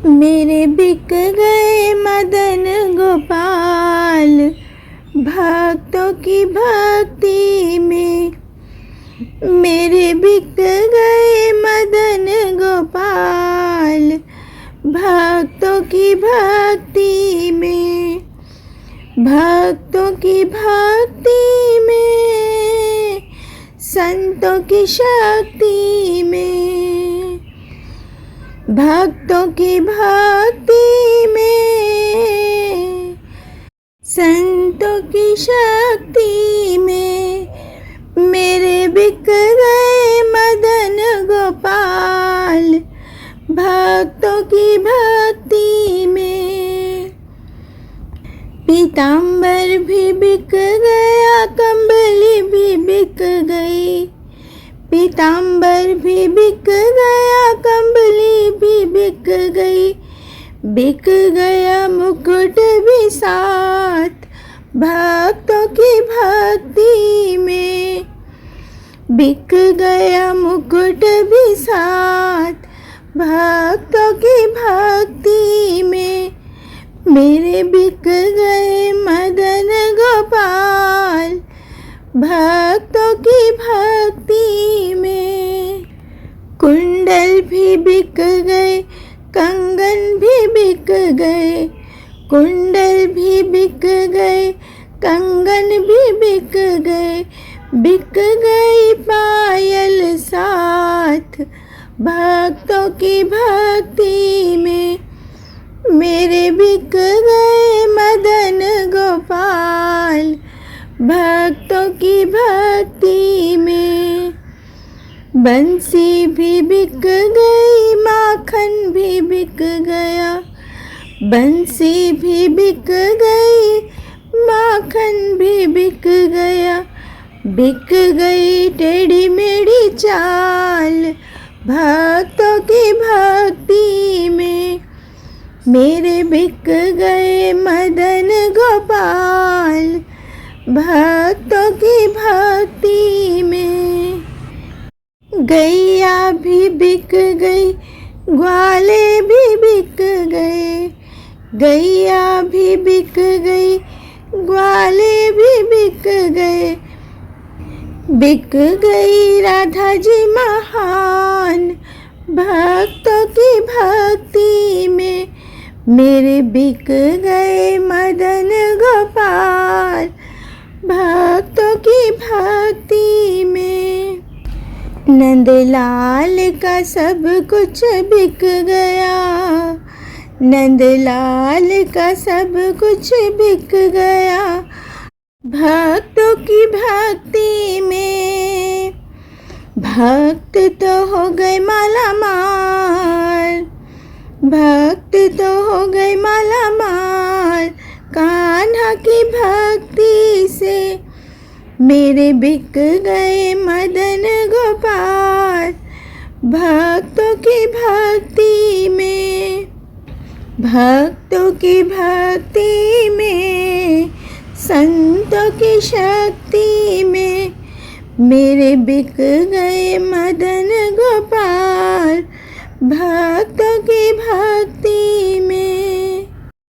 मेरे बिक गए मदन गोपाल भक्तों की भक्ति में। मेरे बिक गए मदन गोपाल भक्तों की भक्ति में। भक्तों की भक्ति में, संतों की शक्ति में। भक्तों की भक्ति में, संतों की शक्ति में। मेरे बिक गए मदन गोपाल भक्तों की भक्ति में। पीताम्बर भी बिक गया, कंबली भी बिक गई। पीताम्बर भी बिक गया, कंबली भी बिक गई। बिक गया मुकुट भी साथ भक्तों की भक्ति में। बिक गया मुकुट भी साथ भक्तों की भक्ति में। मेरे बिक गए मदन गोपाल भक्तों की भक्ति में। कुंडल भी बिक गए, कंगन भी बिक गए। कुंडल भी बिक गए, कंगन भी बिक गए। बिक गई पायल साथ भक्तों की भक्ति में। मेरे बिक गए मदन गोपाल भक्तों की भक्ति में। बंसी भी बिक गई, माखन भी बिक गया। बंसी भी बिक गई, माखन भी बिक गया। बिक गई टेढ़ी मेढ़ी चाल भक्तों की भक्ति में। मेरे बिक गए मदन गोपाल भक्तों की भक्ति में। गैया भी बिक गई, ग्वाले भी बिक गए। गैया भी बिक गई, ग्वाले भी बिक गए। बिक गई राधा जी महान भक्तों की भक्ति में। मेरे बिक गए मदन गोपाल भक्तों की भक्ति में। नंदलाल का सब कुछ बिक गया। नंदलाल का सब कुछ बिक गया भक्तों की भक्ति में। भक्त तो हो गए माला माल, भक्त तो हो गए माला माल कान्हा की भक्ति से। मेरे बिक गए मदन गोपाल भक्तों की भक्ति में। भक्तों की भक्ति में, संतों की शक्ति में। मेरे बिक गए मदन गोपाल भक्तों की भक्ति में।